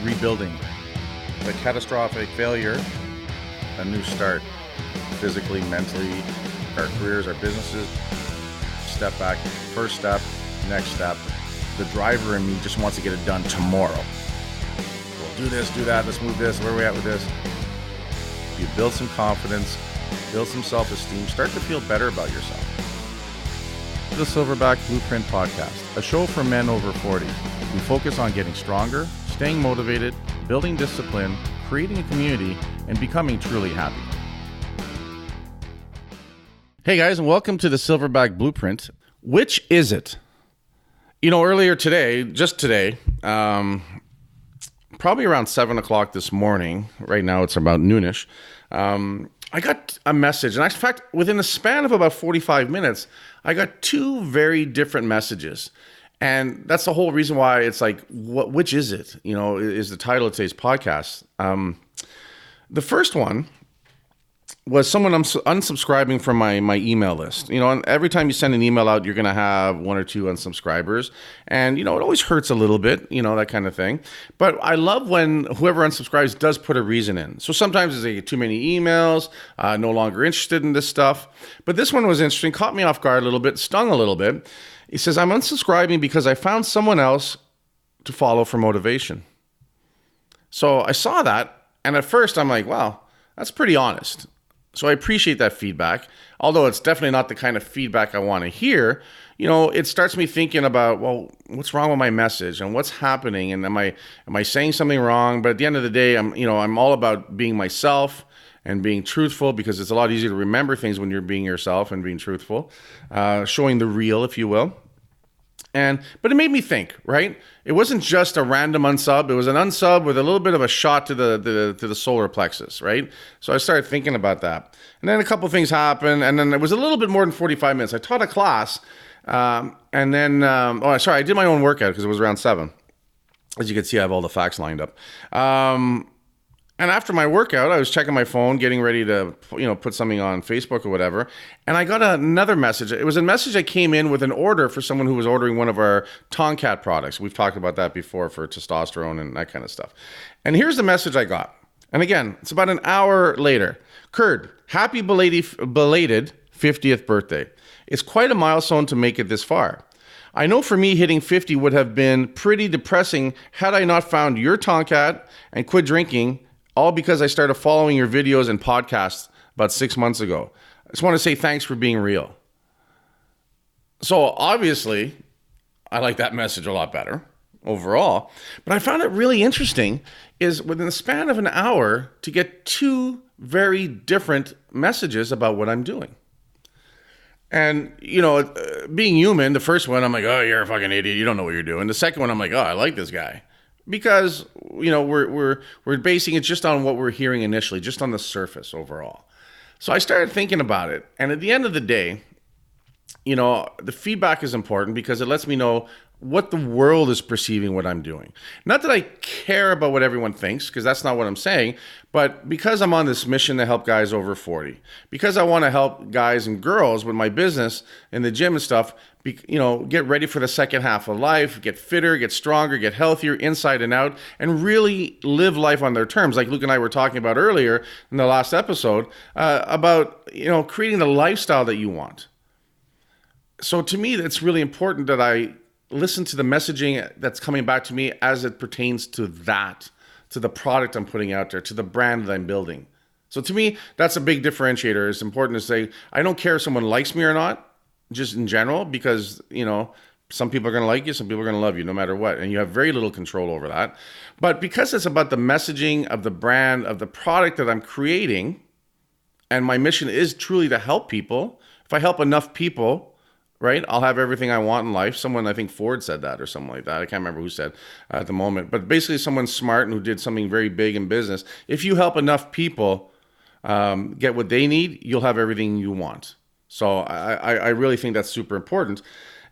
rebuilding. The catastrophic failure, a new start, physically, mentally, our careers, our businesses. Step back, first step, next step. The driver in me just wants to get it done tomorrow. We'll do this, do that, let's move this, where are we at with this? You build some confidence, build some self-esteem, start to feel better about yourself. The Silverback Blueprint Podcast, a show for men over 40. We focus on getting stronger, staying motivated, building discipline, creating a community, and becoming truly happy. Hey guys, and welcome to the Silverback Blueprint. Which is it? You know, earlier today, just today, probably around 7 o'clock this morning, right now it's about noonish, I got a message. And in fact, within the span of about 45 minutes, I got two very different messages. And that's the whole reason why it's like, which is it? You know, is the title of today's podcast. The first one was someone unsubscribing from my email list. You know, and every time you send an email out, you're going to have one or two unsubscribers. And, you know, it always hurts a little bit, you know, that kind of thing. But I love when whoever unsubscribes does put a reason in. So sometimes they get too many emails, no longer interested in this stuff. But this one was interesting, caught me off guard a little bit, stung a little bit. He says, I'm unsubscribing because I found someone else to follow for motivation. So I saw that, and at first I'm like, wow, that's pretty honest. So I appreciate that feedback, although it's definitely not the kind of feedback I want to hear. You know, it starts me thinking about, well, what's wrong with my message and what's happening, and am I saying something wrong? But at the end of the day, I'm all about being myself and being truthful, because it's a lot easier to remember things when you're being yourself and being truthful, showing the real, if you will. But it made me think, right? It wasn't just a random unsub. It was an unsub with a little bit of a shot to the solar plexus, right? So I started thinking about that. And then a couple things happened, and then it was a little bit more than 45 minutes. I taught a class, I did my own workout because it was around 7. As you can see, I have all the facts lined up. And after my workout, I was checking my phone, getting ready to, put something on Facebook or whatever. And I got another message. It was a message that came in with an order for someone who was ordering one of our Tomcat products. We've talked about that before for testosterone and that kind of stuff. And here's the message I got. And again, it's about an hour later. Kurt, happy belated 50th birthday. It's quite a milestone to make it this far. I know for me, hitting 50 would have been pretty depressing had I not found your Tomcat and quit drinking, all because I started following your videos and podcasts about 6 months ago. I just want to say thanks for being real. So obviously, I like that message a lot better overall. But I found it really interesting is within the span of an hour to get two very different messages about what I'm doing. And, being human, the first one, I'm like, oh, you're a fucking idiot. You don't know what you're doing. The second one, I'm like, oh, I like this guy. Because, we're basing it just on what we're hearing initially, just on the surface overall. So I started thinking about it. And at the end of the day, the feedback is important because it lets me know what the world is perceiving what I'm doing. Not that I care about what everyone thinks, because that's not what I'm saying, but because I'm on this mission to help guys over 40, because I want to help guys and girls with my business in the gym and stuff, get ready for the second half of life, get fitter, get stronger, get healthier inside and out, and really live life on their terms. Like Luke and I were talking about earlier in the last episode, about, creating the lifestyle that you want. So to me, it's really important that I listen to the messaging that's coming back to me as it pertains to that, to the product I'm putting out there, to the brand that I'm building. So to me, that's a big differentiator. It's important to say, I don't care if someone likes me or not, just in general, because, some people are going to like you, some people are going to love you no matter what. And you have very little control over that. But because it's about the messaging of the brand, of the product that I'm creating, and my mission is truly to help people, if I help enough people, right, I'll have everything I want in life. Someone, I think Ford said that or something like that. I can't remember who said at the moment. But basically someone smart and who did something very big in business. If you help enough people get what they need, you'll have everything you want. So I really think that's super important.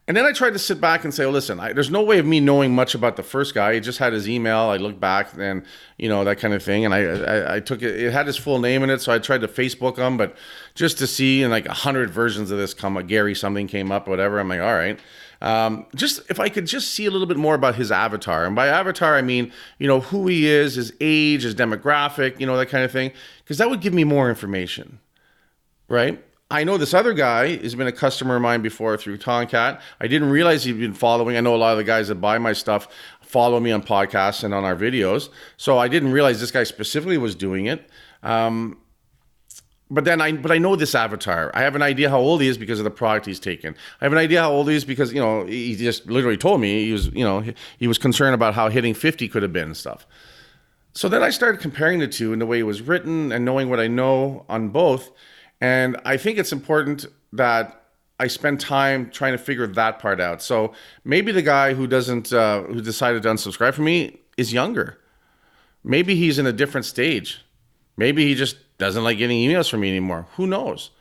And then I tried to sit back and say, listen, there's no way of me knowing much about the first guy. He just had his email. I looked back and, that kind of thing. And I took it. It had his full name in it. So I tried to Facebook him, but just to see, and like 100 versions of this Gary something came up, whatever. I'm like, all right. Just if I could just see a little bit more about his avatar. And by avatar, I mean, who he is, his age, his demographic, that kind of thing. Because that would give me more information, right? I know this other guy has been a customer of mine before through Tomcat. I didn't realize he'd been following. I know a lot of the guys that buy my stuff follow me on podcasts and on our videos. So I didn't realize this guy specifically was doing it. But I know this avatar. I have an idea how old he is because of the product he's taken. I have an idea how old he is because, he just literally told me he was concerned about how hitting 50 could have been and stuff. So then I started comparing the two in the way it was written and knowing what I know on both. And I think it's important that I spend time trying to figure that part out. So maybe the guy who decided to unsubscribe from me is younger. Maybe he's in a different stage. Maybe he just doesn't like getting emails from me anymore. Who knows?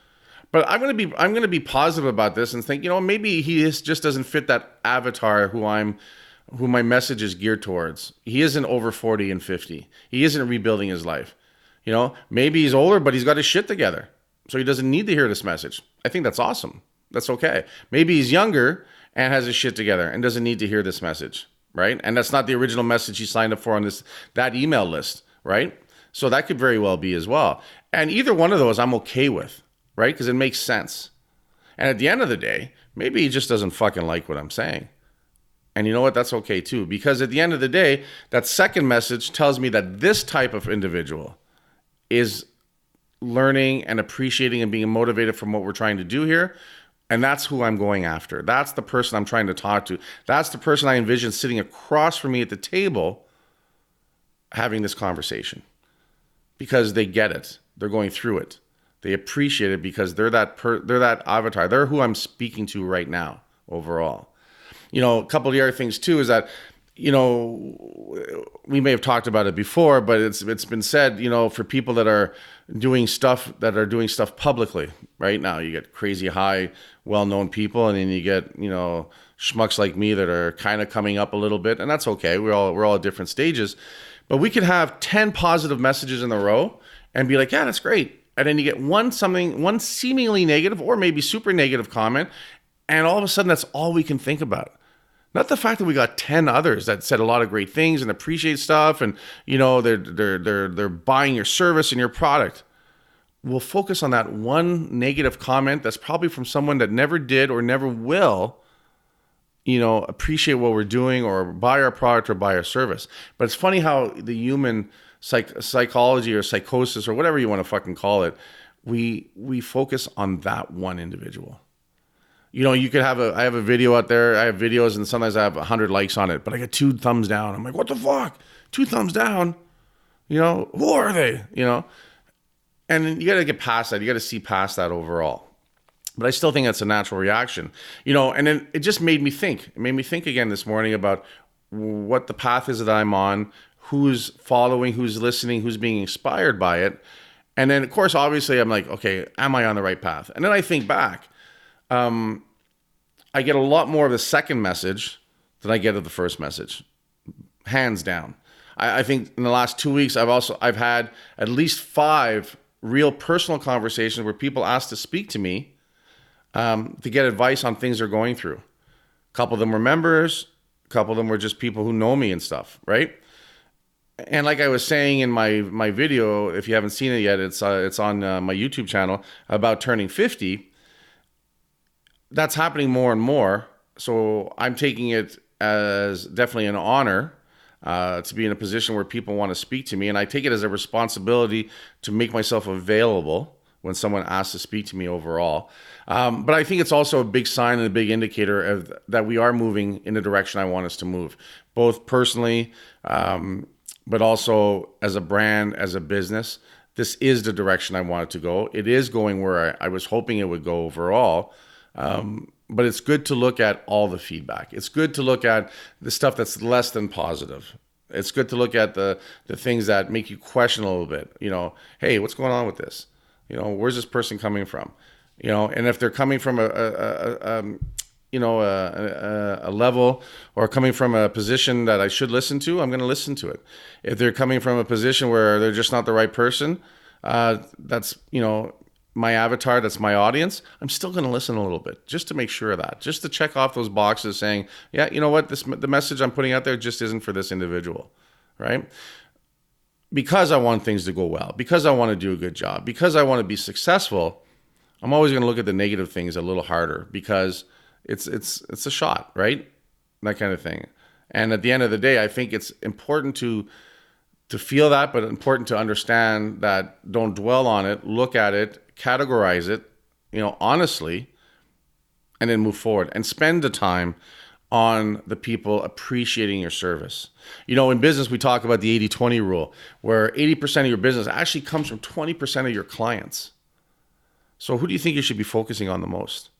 But I'm gonna be positive about this and think, maybe he just doesn't fit that avatar who my message is geared towards. He isn't over 40 and 50. He isn't rebuilding his life. Maybe he's older, but he's got his shit together. So he doesn't need to hear this message. I think that's awesome. That's okay. Maybe he's younger and has his shit together and doesn't need to hear this message, right? And that's not the original message he signed up for on that email list, right? So that could very well be as well. And either one of those I'm okay with, right? Because it makes sense. And at the end of the day, maybe he just doesn't fucking like what I'm saying. And you know what? That's okay too. Because at the end of the day, that second message tells me that this type of individual is learning and appreciating and being motivated from what we're trying to do here. And that's who I'm going after. That's the person I'm trying to talk to. That's the person I envision sitting across from me at the table having this conversation. Because they get it. They're going through it. They appreciate it because they're that avatar. They're who I'm speaking to right now overall. A couple of the other things too is that, we may have talked about it before, but it's been said, for people that are doing stuff publicly right now, you get crazy high, well-known people, and then you get, schmucks like me that are kind of coming up a little bit, and that's okay. We're all at different stages, but we could have 10 positive messages in a row and be like, yeah, that's great. And then you get one seemingly negative or maybe super negative comment, and all of a sudden that's all we can think about. Not the fact that we got 10 others that said a lot of great things and appreciate stuff, and they're buying your service and your product. We'll focus on that one negative comment that's probably from someone that never did or never will, appreciate what we're doing or buy our product or buy our service. But it's funny how the human psychology or psychosis or whatever you want to fucking call it, we focus on that one individual. You could I have a video out there. I have videos and sometimes I have 100 likes on it, but I get 2 thumbs down. I'm like, what the fuck? 2 thumbs down? Who are they? And you got to get past that. You got to see past that overall. But I still think that's a natural reaction, and then it just made me think. It made me think again this morning about what the path is that I'm on, who's following, who's listening, who's being inspired by it. And then, of course, obviously, I'm like, okay, am I on the right path? And then I think back. I get a lot more of the second message than I get of the first message, hands down. I think in the last 2 weeks, I've had at least 5 real personal conversations where people asked to speak to me to get advice on things they're going through. A couple of them were members, a couple of them were just people who know me and stuff, right? And like I was saying in my video, if you haven't seen it yet, it's on my YouTube channel about turning 50. That's happening more and more. So I'm taking it as definitely an honor to be in a position where people want to speak to me. And I take it as a responsibility to make myself available when someone asks to speak to me overall. But I think it's also a big sign and a big indicator that we are moving in the direction I want us to move, both personally, but also as a brand, as a business. This is the direction I want it to go. It is going where I was hoping it would go overall. But it's good to look at all the feedback. It's good to look at the stuff that's less than positive. It's good to look at the things that make you question a little bit. Hey, what's going on with this? Where's this person coming from? And if they're coming from a level or coming from a position that I should listen to, I'm going to listen to it. If they're coming from a position where they're just not the right person, that's my avatar, that's my audience, I'm still going to listen a little bit just to make sure of that, just to check off those boxes saying, yeah, you know what, the message I'm putting out there just isn't for this individual, right? Because I want things to go well, because I want to do a good job, because I want to be successful, I'm always going to look at the negative things a little harder because it's a shot, right? That kind of thing. And at the end of the day, I think it's important to feel that, but important to understand that don't dwell on it, look at it, categorize it, honestly, and then move forward and spend the time on the people appreciating your service. In business, we talk about the 80-20 rule, where 80% of your business actually comes from 20% of your clients. So who do you think you should be focusing on the most?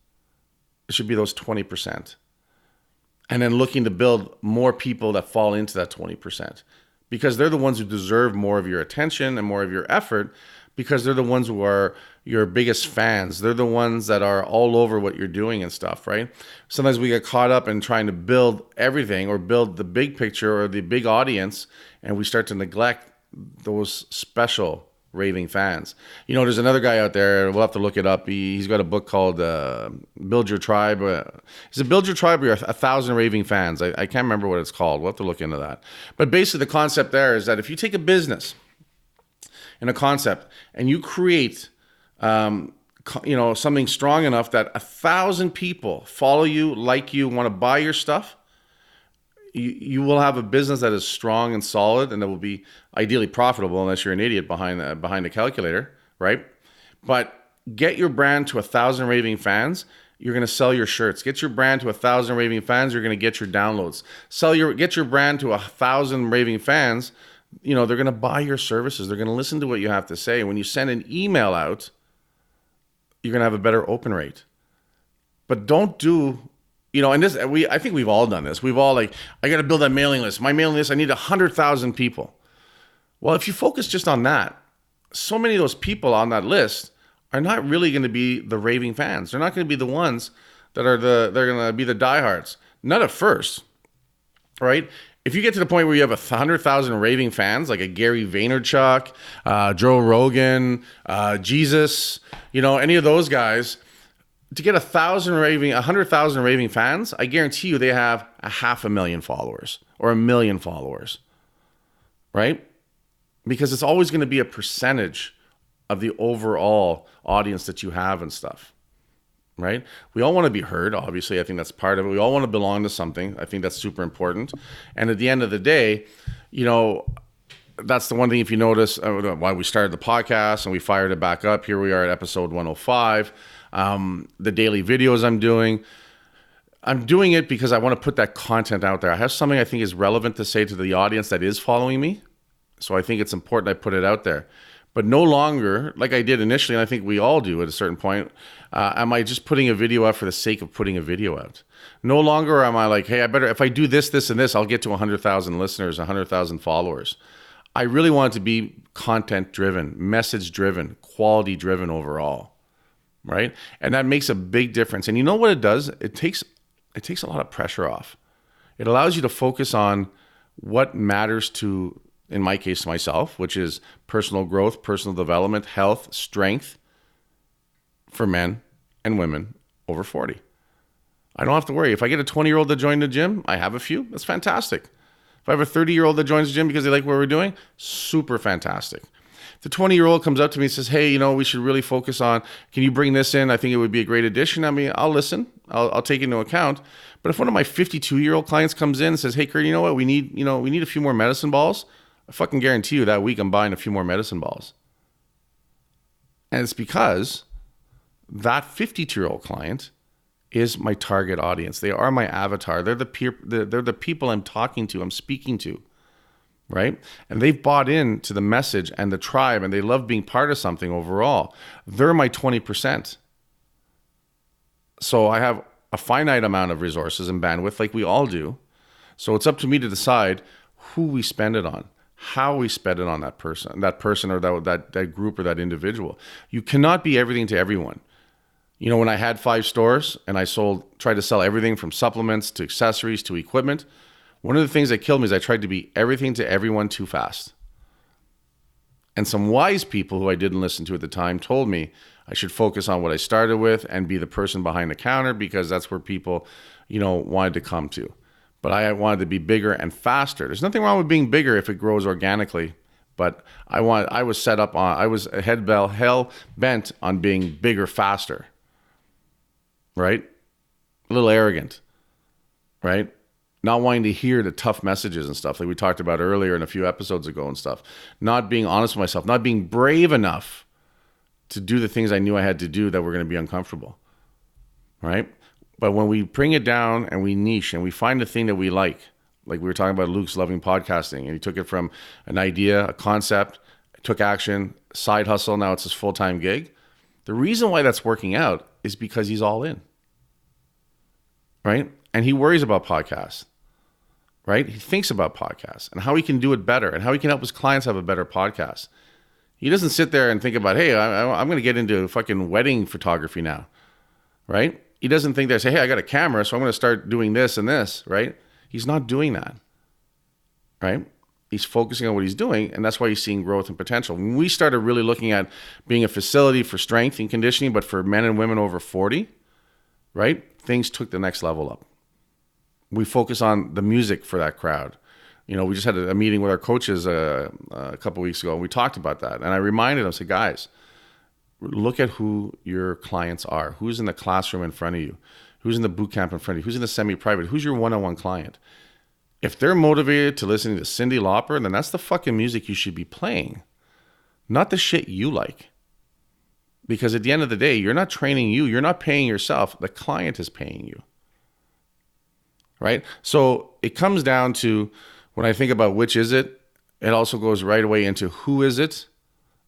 It should be those 20%. And then looking to build more people that fall into that 20%, because they're the ones who deserve more of your attention and more of your effort, because they're the ones who are your biggest fans. They're the ones that are all over what you're doing and stuff, right? Sometimes we get caught up in trying to build everything or build the big picture or the big audience, and we start to neglect those special raving fans. There's another guy out there, we'll have to look it up. He's got a book called Build Your Tribe. Is it Build Your Tribe or 1,000 Raving Fans? I can't remember what it's called. We'll have to look into that. But basically the concept there is that if you take a business and a concept and you create something strong enough that 1,000 people follow you, like you, want to buy your stuff, you will have a business that is strong and solid, and that will be ideally profitable, unless you're an idiot behind the calculator, right? But get your brand to 1,000 raving fans, you're going to sell your shirts. Get your brand to 1,000 raving fans, you're going to get your downloads. Get your brand to 1,000 raving fans, they're going to buy your services. They're going to listen to what you have to say. When you send an email out, you're going to have a better open rate. But don't do... and I think we've all done this. We've all I got to build that mailing list. My mailing list, I need 100,000 people. Well, if you focus just on that, so many of those people on that list are not really going to be the raving fans. They're not going to be the ones that are they're going to be the diehards. Not at first, right? If you get to the point where you have 100,000 raving fans, like a Gary Vaynerchuk, Joe Rogan, Jesus, any of those guys, to get 100,000 raving fans, I guarantee you they have 500,000 followers or 1 million followers, right? Because it's always going to be a percentage of the overall audience that you have and stuff, right? We all want to be heard, obviously. I think that's part of it. We all want to belong to something. I think that's super important. And at the end of the day, that's the one thing, if you notice, why we started the podcast and we fired it back up. Here we are at episode 105. The daily videos I'm doing it because I want to put that content out there. I have something I think is relevant to say to the audience that is following me. So I think it's important I put it out there. But no longer, like I did initially, and I think we all do at a certain point, am I just putting a video out for the sake of putting a video out. No longer am I like, hey, if I do this, this, and this, I'll get to 100,000 listeners, 100,000 followers. I really want it to be content-driven, message-driven, quality-driven overall. Right? And that makes a big difference. And you know what it does? It takes a lot of pressure off. It allows you to focus on what matters to, in my case, myself, which is personal growth, personal development, health, strength for men and women over 40. I don't have to worry. If I get a 20-year-old to join the gym, I have a few. That's fantastic. If I have a 30-year-old that joins the gym because they like what we're doing, super fantastic. The 20-year-old comes up to me and says, hey, we should really focus on, can you bring this in? I think it would be a great addition. I mean, I'll listen. I'll take it into account. But if one of my 52-year-old clients comes in and says, hey, Kurt, you know what? We need a few more medicine balls. I fucking guarantee you that week I'm buying a few more medicine balls. And it's because that 52-year-old client is my target audience. They are my avatar. They're the people I'm talking to, I'm speaking to. Right? And they've bought into the message and the tribe, and they love being part of something overall. They're my 20%. So I have a finite amount of resources and bandwidth like we all do. So it's up to me to decide who we spend it on, how we spend it on that person or that group or that individual. You cannot be everything to everyone. When I had 5 stores and I tried to sell everything from supplements to accessories to equipment, one of the things that killed me is I tried to be everything to everyone too fast. And some wise people who I didn't listen to at the time told me I should focus on what I started with and be the person behind the counter, because that's where people, wanted to come to. But I wanted to be bigger and faster. There's nothing wrong with being bigger if it grows organically. But I was hell bent on being bigger, faster. Right? A little arrogant. Right? Not wanting to hear the tough messages and stuff like we talked about earlier and a few episodes ago and stuff. Not being honest with myself. Not being brave enough to do the things I knew I had to do that were going to be uncomfortable. Right? But when we bring it down and we niche and we find the thing that we like we were talking about Luke's loving podcasting, and he took it from an idea, a concept, took action, side hustle, now it's his full-time gig. The reason why that's working out is because he's all in. Right? And he worries about podcasts. Right? He thinks about podcasts and how he can do it better and how he can help his clients have a better podcast. He doesn't sit there and think about, hey, I'm going to get into fucking wedding photography now. Right? He doesn't think there, say, hey, I got a camera, so I'm going to start doing this and this. Right? He's not doing that. Right? He's focusing on what he's doing, and that's why he's seeing growth and potential. When we started really looking at being a facility for strength and conditioning, but for men and women over 40, right? Things took the next level up. We focus on the music for that crowd. We just had a meeting with our coaches a couple of weeks ago, and we talked about that. And I reminded them, I said, guys, look at who your clients are. Who's in the classroom in front of you? Who's in the boot camp in front of you? Who's in the semi-private? Who's your one-on-one client? If they're motivated to listening to Cyndi Lauper, then that's the fucking music you should be playing, not the shit you like. Because at the end of the day, you're not training you. You're not paying yourself. The client is paying you. Right? So it comes down to, when I think about which is it, it also goes right away into who is it,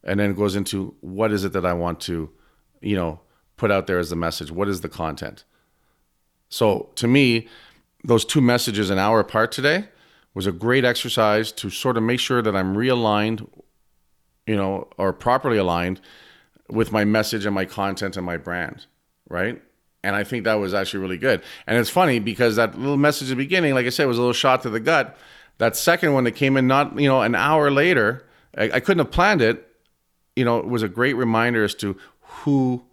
and then it goes into what is it that I want to, put out there as the message. What is the content? So to me, those two messages an hour apart today was a great exercise to sort of make sure that I'm realigned, or properly aligned with my message and my content and my brand, right? And I think that was actually really good. And it's funny because that little message at the beginning, like I said, was a little shot to the gut. That second one that came in not, an hour later, I couldn't have planned it. It was a great reminder as to who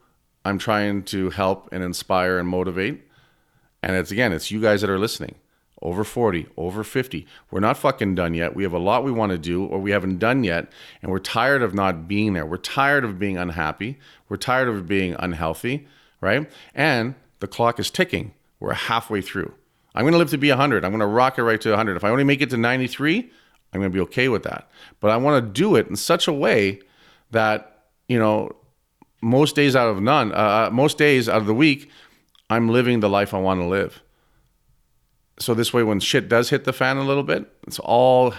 I'm trying to help and inspire and motivate. And it's you guys that are listening. Over 40, over 50. We're not fucking done yet. We have a lot we want to do, or we haven't done yet. And we're tired of not being there. We're tired of being unhappy. We're tired of being unhealthy, right? And the clock is ticking. We're halfway through. I'm going to live to be 100. I'm going to rock it right to 100. If I only make it to 93, I'm going to be okay with that. But I want to do it in such a way that, most days out of the week, I'm living the life I want to live. So this way, when shit does hit the fan a little bit, it's all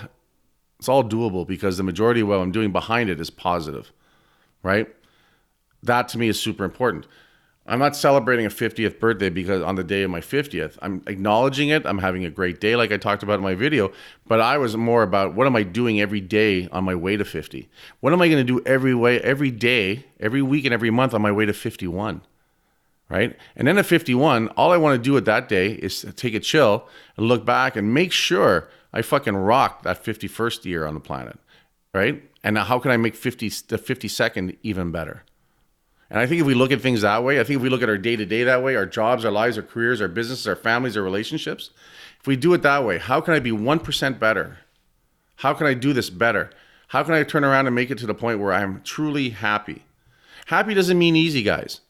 doable, because the majority of what I'm doing behind it is positive, right? That to me is super important. I'm not celebrating a 50th birthday because on the day of my 50th, I'm acknowledging it. I'm having a great day, like I talked about in my video, but I was more about what am I doing every day on my way to 50? What am I going to do every day, every week, and every month on my way to 51? Right? And then at 51, all I want to do at that day is take a chill and look back and make sure I fucking rocked that 51st year on the planet. Right? And now how can I make the 52nd even better? And I think if we look at things that way, I think if we look at our day-to-day that way, our jobs, our lives, our careers, our businesses, our families, our relationships, if we do it that way, how can I be 1% better? How can I do this better? How can I turn around and make it to the point where I'm truly happy? Happy doesn't mean easy, guys.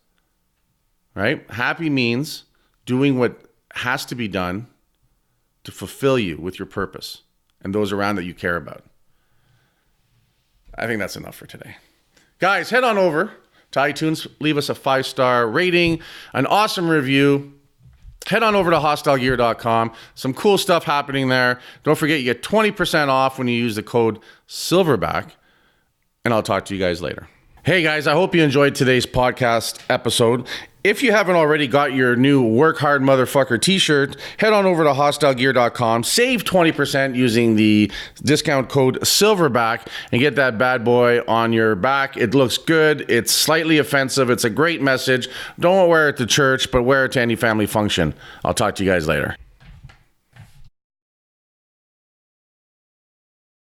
Right? Happy means doing what has to be done to fulfill you with your purpose and those around that you care about. I think that's enough for today. Guys, head on over to iTunes, leave us a 5-star rating, an awesome review. Head on over to hostilegear.com. Some cool stuff happening there. Don't forget, you get 20% off when you use the code Silverback. And I'll talk to you guys later. Hey guys, I hope you enjoyed today's podcast episode. If you haven't already got your new Work Hard Motherfucker t-shirt, head on over to hostilegear.com, save 20% using the discount code Silverback, and get that bad boy on your back. It looks good. It's slightly offensive. It's a great message. Don't wear it to church, but wear it to any family function. I'll talk to you guys later.